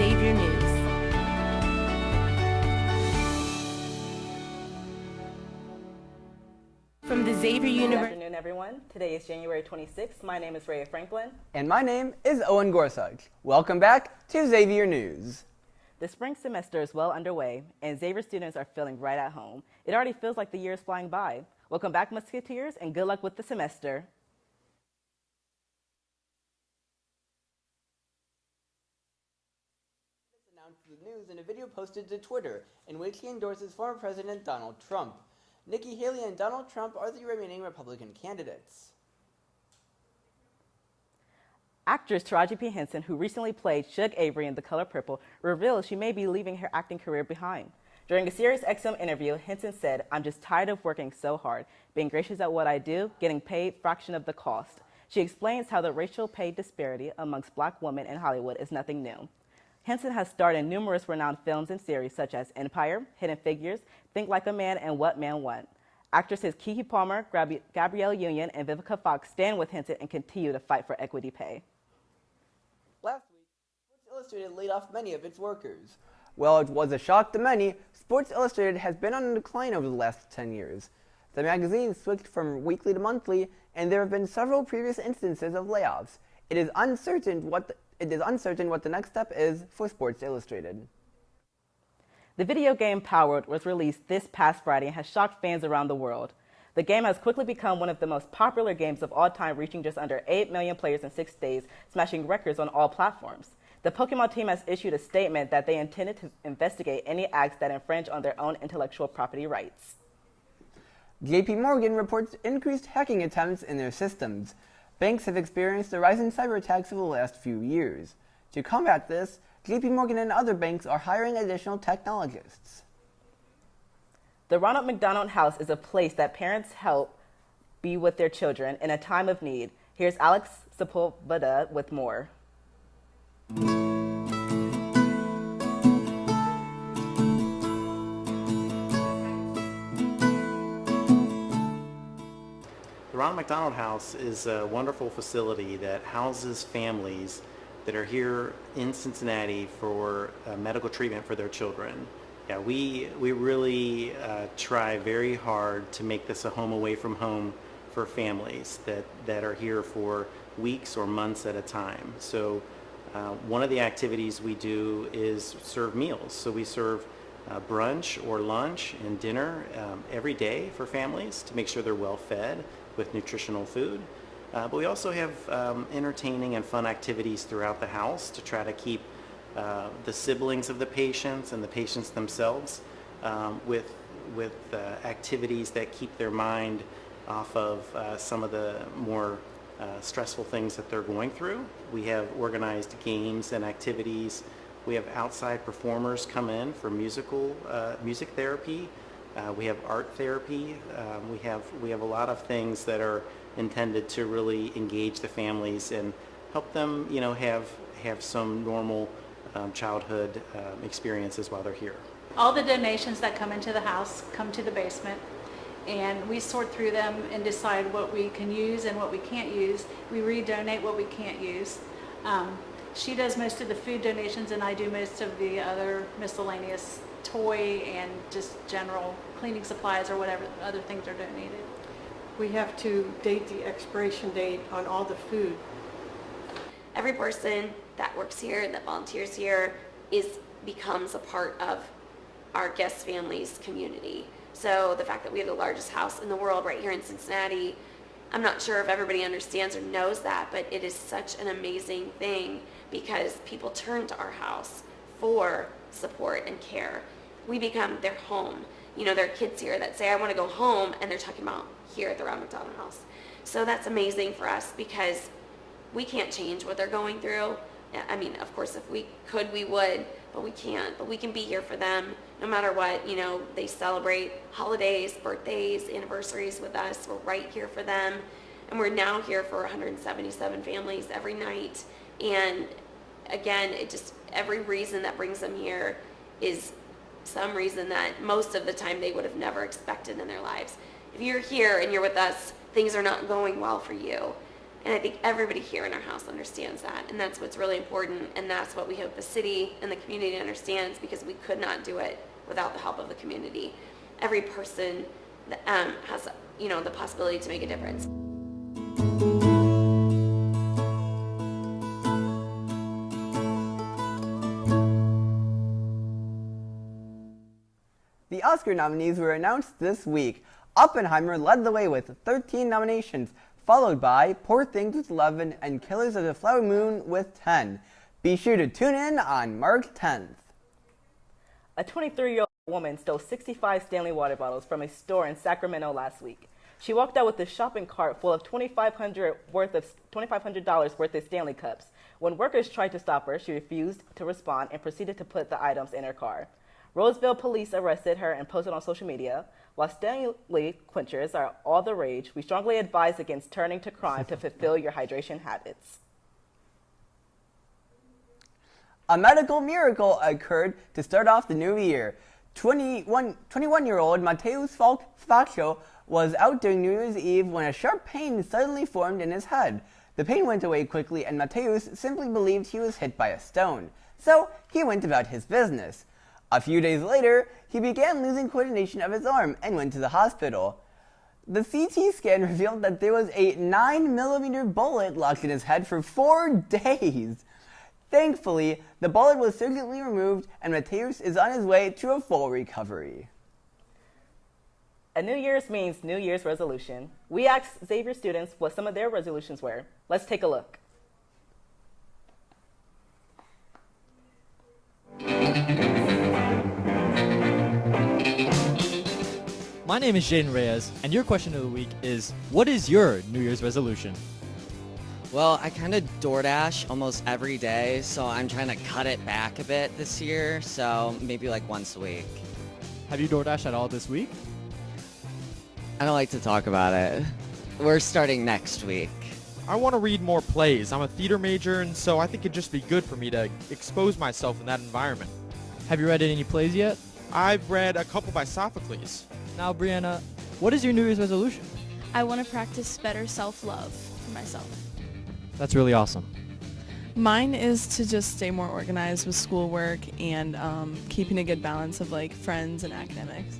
Xavier News. From the Xavier University. Good afternoon, everyone. Today is January 26th. My name is Rhea Franklin. And my name is Owen Gorsuch. Welcome back to Xavier News. The spring semester is well underway, and Xavier students are feeling right at home. It already feels like the year is flying by. Welcome back, Musketeers, and good luck with the semester. This announced the news in a video posted to Twitter, in which he endorses former President Donald Trump. Nikki Haley and Donald Trump are the remaining Republican candidates. Actress Taraji P. Henson, who recently played Shug Avery in The Color Purple, revealed she may be leaving her acting career behind. During a Sirius XM interview, Henson said, "I'm just tired of working so hard, being gracious at what I do, getting paid fraction of the cost." She explains how the racial pay disparity amongst black women in Hollywood is nothing new. Henson has starred in numerous renowned films and series such as Empire, Hidden Figures, Think Like a Man, and What Men Want. Actresses Keke Palmer, Gabrielle Union, and Vivica Fox stand with Henson and continue to fight for equity pay. Last week, Sports Illustrated laid off many of its workers. While it was a shock to many, Sports Illustrated has been on a decline over the last 10 years. The magazine switched from weekly to monthly, and there have been several previous instances of layoffs. It is uncertain what the next step is for Sports Illustrated. The video game Powered was released this past Friday and has shocked fans around the world. The game has quickly become one of the most popular games of all time, reaching just under 8 million players in 6 days, smashing records on all platforms. The Pokemon team has issued a statement that they intended to investigate any acts that infringe on their own intellectual property rights. JP Morgan reports increased hacking attempts in their systems. Banks have experienced a rise in cyber attacks over the last few years. To combat this, JP Morgan and other banks are hiring additional technologists. The Ronald McDonald House is a place that parents help be with their children in a time of need. Here's Alex Sepulveda with more. The Ronald McDonald House is a wonderful facility that houses families that are here in Cincinnati for medical treatment for their children. Yeah, we really try very hard to make this a home away from home for families that are here for weeks or months at a time. So one of the activities we do is serve meals. So we serve brunch or lunch and dinner every day for families to make sure they're well fed with nutritional food. But we also have entertaining and fun activities throughout the house to try to keep the siblings of the patients and the patients themselves with activities that keep their mind off of some of the more stressful things that they're going through. We have organized games and activities. We have outside performers come in for music therapy. We have art therapy. We have a lot of things that are intended to really engage the families and help them, have some normal childhood experiences while they're here. All the donations that come into the house come to the basement, and we sort through them and decide what we can use and what we can't use. We redonate what we can't use. She does most of the food donations, and I do most of the other miscellaneous toy and just general cleaning supplies or whatever other things are donated. We have to date the expiration date on all the food. Every person that works here, that volunteers here, becomes a part of our guest families community. So the fact that we have the largest house in the world right here in Cincinnati, I'm not sure if everybody understands or knows that, but it is such an amazing thing because people turn to our house for support and care. We become their home. There are kids here that say, "I want to go home," and they're talking about here at the Ronald McDonald House. So that's amazing for us because we can't change what they're going through. I mean, of course, if we could, we would, but we can't. But we can be here for them no matter what. They celebrate holidays, birthdays, anniversaries with us. We're right here for them. And we're now here for 177 families every night. And again, every reason that brings them here is some reason that most of the time they would have never expected in their lives. If you're here and you're with us, things are not going well for you. And I think everybody here in our house understands that, and that's what's really important, and that's what we hope the city and the community understands, because we could not do it without the help of the community. Every person has, the possibility to make a difference. The Oscar nominees were announced this week. Oppenheimer led the way with 13 nominations, followed by Poor Things with 11 and Killers of the Flower Moon with 10. Be sure to tune in on March 10th. A 23-year-old woman stole 65 Stanley water bottles from a store in Sacramento last week. She walked out with a shopping cart full of $2,500 worth of Stanley cups. When workers tried to stop her, she refused to respond and proceeded to put the items in her car. Roseville police arrested her and posted on social media. While Stanley quenchers are all the rage, we strongly advise against turning to crime to fulfill your hydration habits. A medical miracle occurred to start off the new year. 21-year-old Mateus Faccio was out during New Year's Eve when a sharp pain suddenly formed in his head. The pain went away quickly, and Mateus simply believed he was hit by a stone. So he went about his business. A few days later, he began losing coordination of his arm and went to the hospital. The CT scan revealed that there was a 9mm bullet locked in his head for 4 days. Thankfully, the bullet was surgically removed, and Mateus is on his way to a full recovery. A New Year's means New Year's resolution. We asked Xavier students what some of their resolutions were. Let's take a look. My name is Jaden Reyes, and your question of the week is, what is your New Year's resolution? Well, I kind of DoorDash almost every day, so I'm trying to cut it back a bit this year, so maybe like once a week. Have you DoorDash at all this week? I don't like to talk about it. We're starting next week. I want to read more plays. I'm a theater major, and so I think it'd just be good for me to expose myself in that environment. Have you read any plays yet? I've read a couple by Sophocles. Now, Brianna, what is your New Year's resolution? I want to practice better self-love for myself. That's really awesome. Mine is to just stay more organized with schoolwork and keeping a good balance of like friends and academics.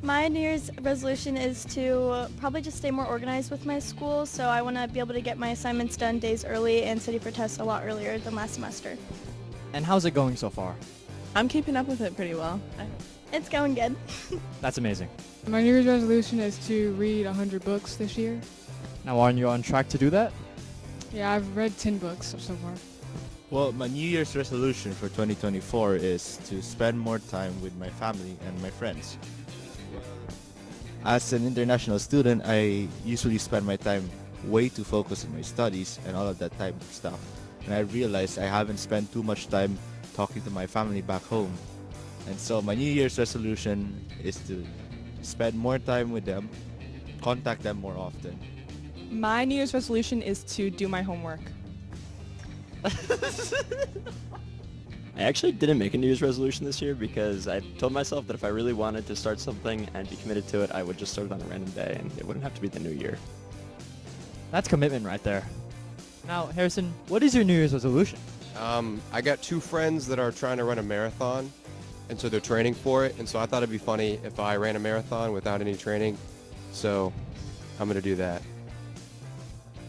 My New Year's resolution is to probably just stay more organized with my school, so I want to be able to get my assignments done days early and study for tests a lot earlier than last semester. And how's it going so far? I'm keeping up with it pretty well. It's going good. That's amazing. My New Year's resolution is to read 100 books this year. Now, are you on track to do that? Yeah, I've read 10 books so far. Well, my New Year's resolution for 2024 is to spend more time with my family and my friends. As an international student, I usually spend my time way too focused on my studies and all of that type of stuff. And I realized I haven't spent too much time talking to my family back home. And so my New Year's resolution is to spend more time with them, contact them more often. My New Year's resolution is to do my homework. I actually didn't make a New Year's resolution this year because I told myself that if I really wanted to start something and be committed to it, I would just start it on a random day and it wouldn't have to be the new year. That's commitment right there. Now, Harrison, what is your New Year's resolution? I got 2 friends that are trying to run a marathon, and so they're training for it, and so I thought it'd be funny if I ran a marathon without any training, so I'm going to do that.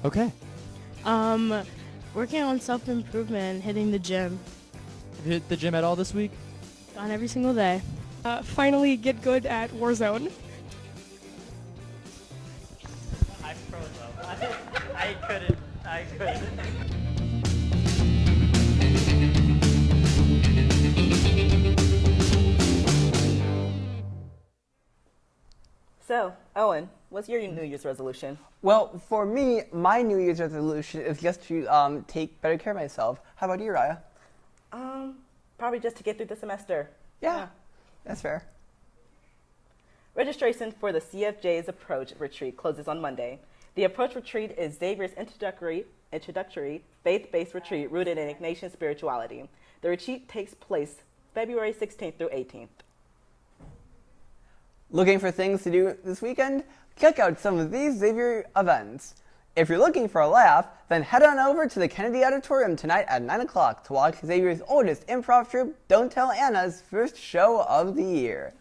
Okay. Working on self-improvement, hitting the gym. Have you hit the gym at all this week? Gone every single day. Finally get good at Warzone. I froze up. I couldn't. So, Owen, what's your New Year's resolution? Well, for me, my New Year's resolution is just to take better care of myself. How about you, Raya? Probably just to get through the semester. Yeah. That's fair. Registration for the CFJ's Approach Retreat closes on Monday. The Approach Retreat is Xavier's introductory faith-based retreat rooted in Ignatian spirituality. The retreat takes place February 16th through 18th. Looking for things to do this weekend? Check out some of these Xavier events. If you're looking for a laugh, then head on over to the Kennedy Auditorium tonight at 9 o'clock to watch Xavier's oldest improv troupe, Don't Tell Anna's first show of the year.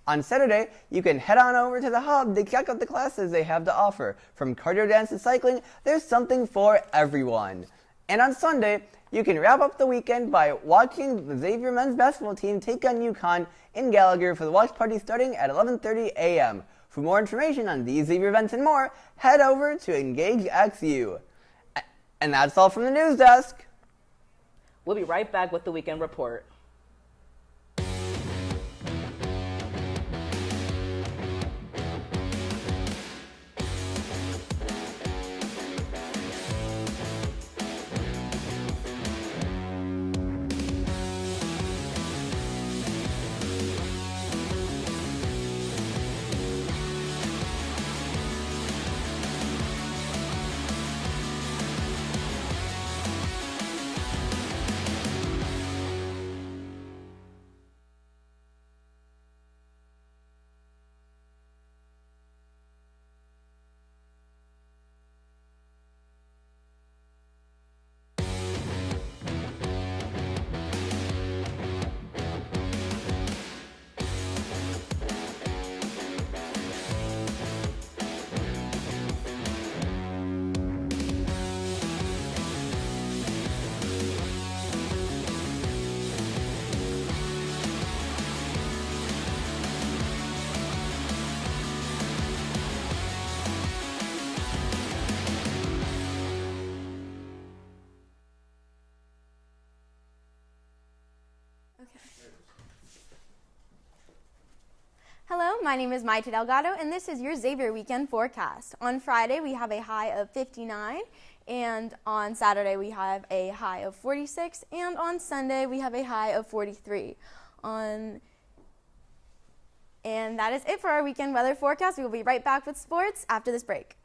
On Saturday, you can head on over to the Hub to check out the classes they have to offer. From cardio dance to cycling, there's something for everyone. And on Sunday, you can wrap up the weekend by watching the Xavier men's basketball team take on UConn in Gallagher for the watch party starting at 11:30 a.m. For more information on these Xavier events and more, head over to EngageXU. And that's all from the news desk. We'll be right back with the weekend report. Hello, my name is Maite Delgado, and this is your Xavier Weekend Forecast. On Friday, we have a high of 59, and on Saturday, we have a high of 46, and on Sunday, we have a high of 43. And that is it for our weekend weather forecast. We will be right back with sports after this break.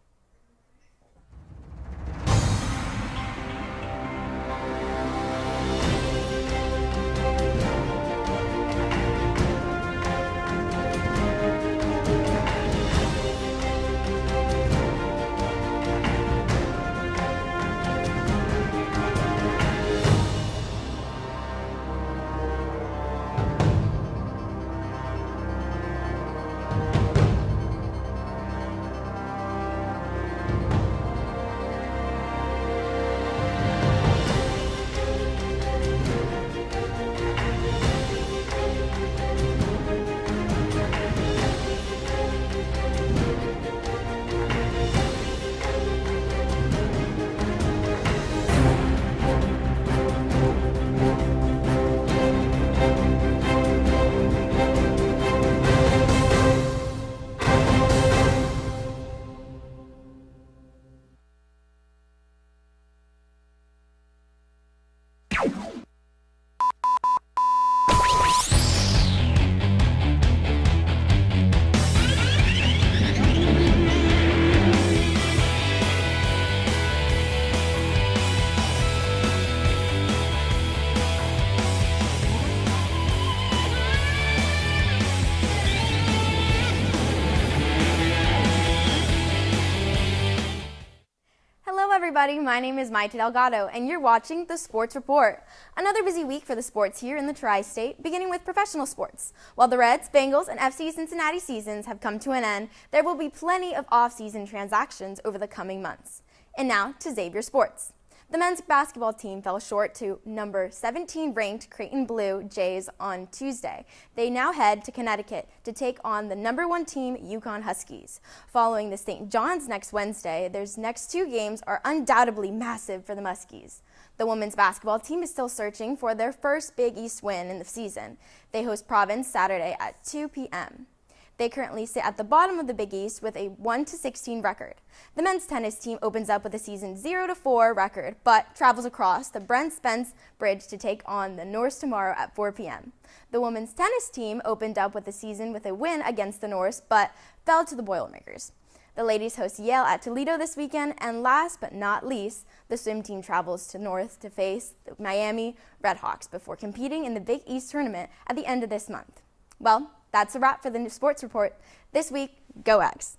Everybody, my name is Maite Delgado, and you're watching the Sports Report. Another busy week for the sports here in the Tri-State, beginning with professional sports. While the Reds, Bengals, and FC Cincinnati seasons have come to an end, there will be plenty of off-season transactions over the coming months. And now to Xavier Sports. The men's basketball team fell short to number 17 ranked Creighton Blue Jays on Tuesday. They now head to Connecticut to take on the number 1 team UConn Huskies. Following the St. John's next Wednesday, their next 2 games are undoubtedly massive for the Muskies. The women's basketball team is still searching for their first Big East win in the season. They host Providence Saturday at 2 p.m. They currently sit at the bottom of the Big East with a 1-16 record. The men's tennis team opens up with a season 0-4 record, but travels across the Brent Spence Bridge to take on the Norse tomorrow at 4 p.m. The women's tennis team opened up with the season with a win against the Norse, but fell to the Boilermakers. The ladies host Yale at Toledo this weekend, and last but not least, the swim team travels to North to face the Miami Redhawks before competing in the Big East tournament at the end of this month. Well, that's a wrap for the Sports Report. This week, go Ags!